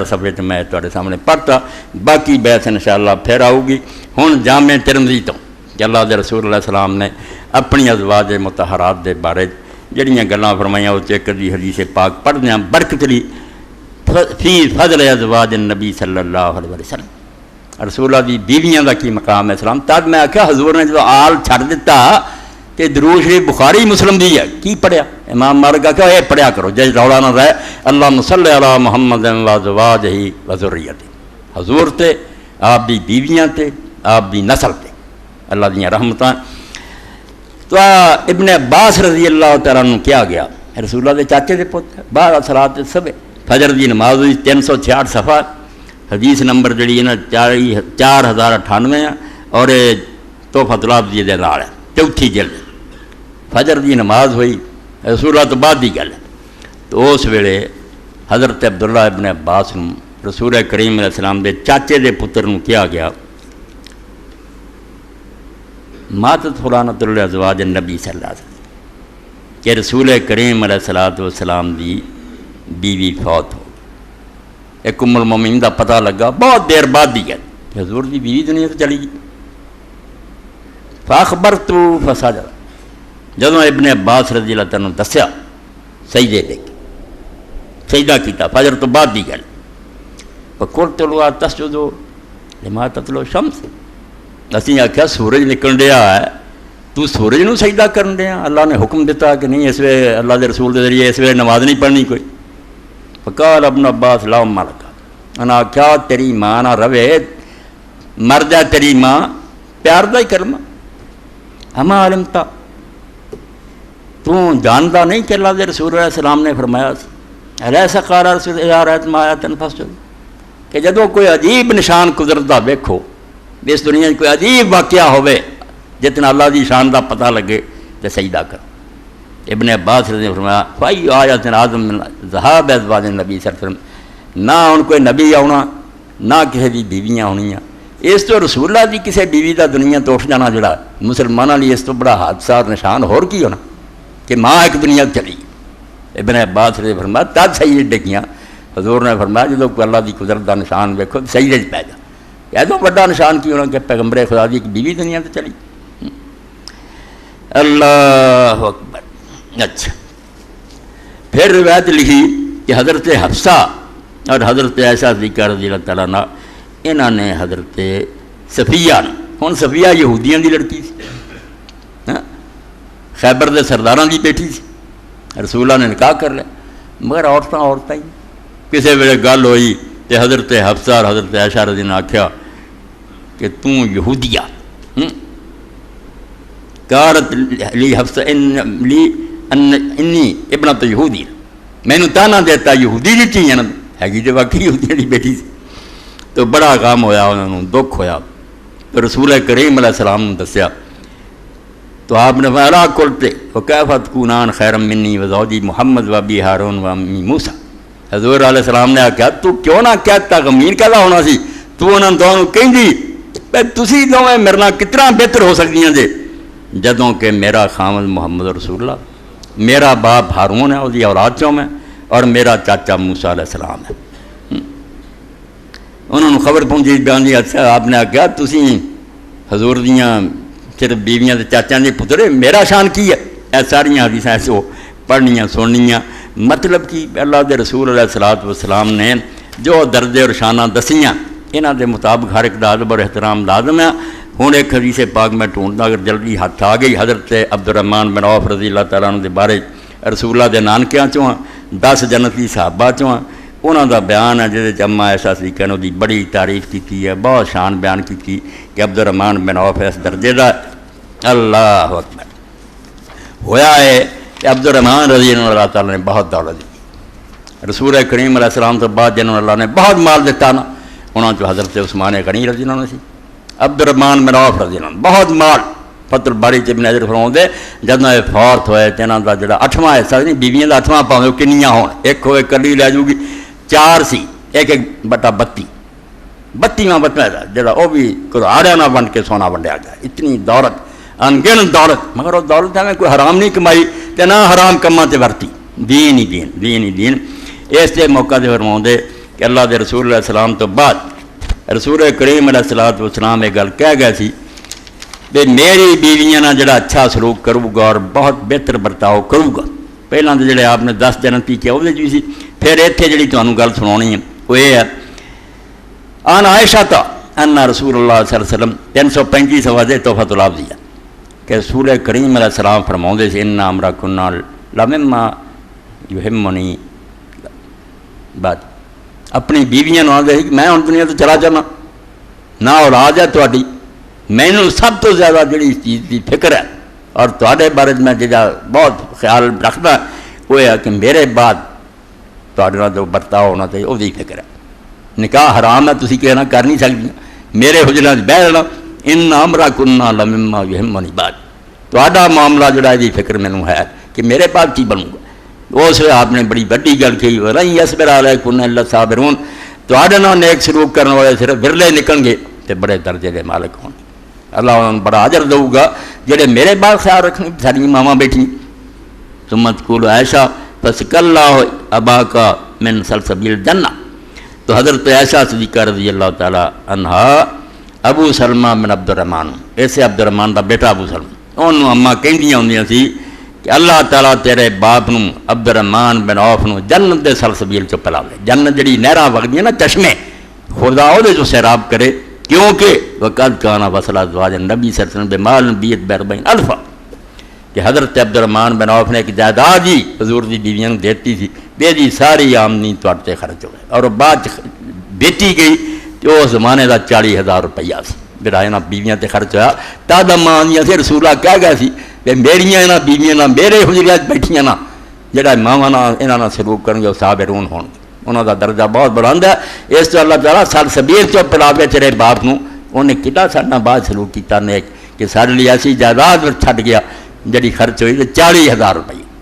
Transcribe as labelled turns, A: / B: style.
A: صفحے تو میں تھوڑے سامنے پڑھتا، باقی بحث انشاءاللہ پھر آؤ گی۔ ہن جامع ترمذی تو کہ اللہ دے رسول علیہ السلام نے اپنی ازواج مطہرات دے بارے جڑیاں گلاں فرمائیاں اس ایک دی حدیث پاک پڑھ دیاں برکت لی فی فضل ازواج النبی صلی اللہ علیہ وسلم، رسول اللہ دی بیویاں دا کی مقام ہے اسلام۔ تب میں آکھیا حضور نے جو آل چھڑ دیتا کہ درود شریف بخاری مسلم دی ہے، کی پڑھیا؟ امام مالک کہ اے پڑھیا کرو جے رولا نہ رہے، اللہم صلی علی محمد و ازواجہ و ذریتہ، حضور تے آپ دی بیویاں تے آپ دی نسل تے اللہ دیاں رحمتاں۔ تو ابن عباس رضی اللہ تعالیٰ عنہ کیا گیا رسول اللہ دے چاچے دے پوت بعد صلاۃ صبح فجر دی نماز ہوئی 366 صفحہ، حدیث نمبر جڑی ہے نا 4098 اور تحفۃ العابدین دے نال ہے، چوتھی جلد۔ فجر دی نماز ہوئی رسول اللہ تو بعد دی گل ہے، تو اس ویلے حضرت عبداللہ ابن عباس نوں رسول کریم علیہ السلام دے چاچے دے پتر نوں کیا گیا ماتت فلانۃ الازواج النبی صلی اللہ علیہ وسلم کہ رسول کریم علیہ السلام دی بیوی فوت ہو۔ ایک ام المومنین دا پتہ لگا بہت دیر بعد دی گل، حضور دی بیوی دنیا سے چلی گئی۔ فاخبرت فسجد، جدوں ابن عباس رضی اللہ تعالیٰ دسیا سجدے دے کے سجدہ کیتا، فجر تو بعد دی گل۔ فقلت له تسجد لما تطلع الشمس، اسی آخیا سورج نکل رہا ہے تو سورج نو سجدہ کرن دیا، اللہ نے حکم دیتا کہ نہیں اس ویلے اللہ دے رسول دے ذریعے اس ویلے نماز نہیں پڑھنی کوئی۔ فقال ابن عباس لا ام لک، انا آخیا تیری ماں نہ رہے، مر جائے تیری ماں، پیار دا ہی کرما۔ اما علمتا، تو جانتا نہیں کہ اللہ دے رسول علیہ السلام نے فرمایا ایسا قال رسول اذا رأیت ما آیۃ فاسجد، کہ جدوں کوئی عجیب نشان قدرت دا ویکھو، اس دنیا کوئی عجیب واقعہ ہوئے جتنا اللہ دی شان دا پتہ لگے تو سجدہ کرو۔ ابن عباس رضی اللہ عنہ فرمایا فائی آیات اعظم من ذہاب ازواج النبی صلی اللہ علیہ وسلم، نہ ان کوئی نبی آنا نہ کسی دی بیویاں ہونیاں، اس تو رسول اللہ دی کسی بیوی دا دنیا تو اٹھ جانا جڑا مسلمانوں لیے اس تو بڑا حادثہ اور نشان ہور کی ہونا کہ ماں ایک دنیا چلی۔ ابن عباس نے فرمایا تب سجدے ڈگیاں، حضور نے فرمایا جدوں کوئی اللہ دی قدرت دا نشان ویکھو سجدے پہ جا، ایسا بڑا نشان کی ہونا کہ پیغمبر خدا دی ایک بیوی دنیا تو چلی۔ اللہ اکبر۔ اچھا پھر روایت لکھی کہ حضرت حفصہ اور حضرت عائشہ صدیقہ رضی اللہ تعالیٰ عنہ انہوں نے حضرت صفیہ نے، ہن صفیہ یہودیاں دی لڑکی سی، خیبر دے سرداراں دی بیٹی سی، رسول اللہ نے نکاح کر لیا، مگر عورتاں ہی کسی ویلے گل ہوئی تو حضرت حفصہ اور حضرت عائشہ رضی اللہ عنہ آکھیا کہ تو یہودیہ، قالت لی حفصہ انی ابنت یہودی، میں نے تانا دیتا یہودی دی چیئے نا، ہے جو واقعی یہودیاں دی بیٹی سی۔ تو بڑا کام ہویا، انہوں نے دکھ ہویا، تو رسول کریم علیہ السلام نے دسیا، تو آپ نے فرمایا قلت وکیف تکونان خیرا منی وزوجی محمد و ابی ہارون و امی موسیٰ، حضور علیہ السلام نے کہا تو کیوں نہ کہتا غمین کہتا ہونا سی، تو انہوں نے دونوں کہیں دی تسی دونوں میرے نال کتنا بہتر ہو سکتی ہیں جدوں کہ میرا خامد محمد رسول اللہ، میرا باپ ہارون ہے وہ اولاد چوں میں، اور میرا چاچا موسیٰ علیہ السلام ہے۔ انہوں نے خبر پہنچی بیان دی، اچھا آپ نے کہا تسی حضور دیاں صرف بیویاں تے چاچا دے پتر، میرا شان کی ہے؟ اے ساریاں حدیثاں ایسے پڑھنیاں سننیاں، مطلب کہ اللہ دے رسول علیہ السلام نے جو درجے اور شانہ دسیاں انہاں دے مطابق ہر ایک دا ادب اور احترام لازم ہے۔ ہوں ایک حدیث پاک میں ڈھونڈتا اگر جلدی ہاتھ آ گئی، حضرت عبد الرحمن بن عوف رضی اللہ تعالیٰ عنہ دے بارے رسول اللہ دے نانکیاں چوں 10 جنتی صحابہ چوں انہاں دا بیان ہے جس اما عائشہ صدیقہ نے دی بڑی تعریف کی ہے، بہت شان بیان کی کہ عبد الرحمن بن عوف اس درجے دا۔ اللہ اکبر۔ ہویا ہے کہ عبد الرحمن رضی اللہ تعالیٰ نے بہت دولت دی، رسول کریم علیہ السلام تو بعد جنہوں اللہ نے بہت مال دیتا نا، انہوں نے حضرت عثمان غنی رضی اللہ عنہ سی، عبد الرحمن بن عوف رضی اللہ عنہ بہت مال۔ فتح الباری ابن حجر فرماؤندے جدوں یہ فوت ہوئے تو انہاں دا جڑا 8واں حصہ نہیں، بیویاں دا 8واں پاویں کنیاں ہون، ایک ہوئے کلی لے جاؤ گی، 4 سی، 1/32 32واں بچہ جڑا وہ بھی آڑیاں نہ بن کے سونا ونڈیا گیا۔ اتنی دولت، انگن دولت، مگر وہ دولت ہے کوئی حرام نہیں کمائی تے نہ حرام کماں تے ورتی، دین ہی دین، دین ہی دین۔ اس موقع سے فرماؤندے کہ کہ اللہ دے رسول علیہ السلام تو بعد رسول کریم علیہ الصلوۃ والسلام یہ گل کہہ گئے سی کہ میری بیویاں نہ جڑا اچھا سلوک کرو گا اور بہت بہتر برتاؤ کرو گا. پہلاں تو جڑے آپ نے 10 دن کیا وہ سی. پھر اتنے جڑی تمہیں گل سنانی ہے وہ یہ ہے ان عائشہ تا ان رسول اللہ صلی اللہ علیہ وسلم 335 واضح تحفۃ العابدیہ کہ رسول کریم علیہ السلام فرماؤندے سے ان امرا کنا لمما یہمنی بات اپنی بیویاں آدھے میں ہوں دنیا تو چلا جانا نہ اولاد ہے تاری مینوں سب تو زیادہ جڑی اس چیز کی فکر ہے اور تے بارے میں جا بہت خیال رکھتا وہ ہے کہ میرے بعد تے جو برتاؤ ہونا چاہیے وہ فکر ہے. نکاح حرام ہے تسی کہنا کر نہیں سکتی میرے حجرات بہ لینا ان امرا کنا لمما یہمنی بات تا معاملہ جڑا یہ فکر مینوں ہے کہ میرے پاس کی بنوں گا. اس آپ نے بڑی وڈی گل کہی نہیں یصبر علیکم الا صابرون تے نال نیک سلوک کرنے والے صرف ورلے نکل گے تو بڑے درجے کے مالک ہون اللہ انہوں بڑا اجر دے گا جڑے میرے بات خیال رکھنے ساری ماواں بیٹھی. سمت کول عائشہ فسق اللہ ابا کا من سلسبیل جنہ تو حضرت عائشہ صدیقہ رضی اللہ تعالی عنہا ابو سلمہ بن عبد الرحمن ایسے عبد الرحمن دا بیٹا ابو سلمہ انہوں اماں کہندیاں ہوندیاں سی کہ اللہ تعالیٰ تیرے باپ نو عبد الرحمن بن عوف نو جنت دے سلسبیل چ پلا لے. جنت جڑی نہراں وگدیاں نا چشمے خدا وہ جو سیراب کرے کیونکہ وقت کانا وصلہ ازواج نبی صلی اللہ علیہ وسلم بمال بیت بربین الفا کہ حضرت عبد الرحمن بن عوف نے ایک جائیداد ہی حضور دی بیویاں کو دیتی تھی بے دی ساری آمدنی تے خرچ ہو گئے اور بعد بیٹی گئی تو اس زمانے کا 40,000 روپیہ سی میرا یہاں بیویاں تے خرچ ہوا تا ماں آدیاں سی رسولہ کہہ گیا سی کہ میریاں یہاں بیویاں نہ میرے حجریات بیٹھیاں نہ جڑا ماواں نہ یہاں سلوک کرن گے وہ صابرون ہون انہوں کا درجہ بہت بلند ہے. اس تو اللہ تعالیٰ سال سبیر چو پلاوے تیرے باپ نو انہیں کتا سارا بعد سلوک کیا نیک کہ سارے لیے ایسی جائیداد چھڈ گیا جڑی خرچ ہوئی 40,000 روپیہ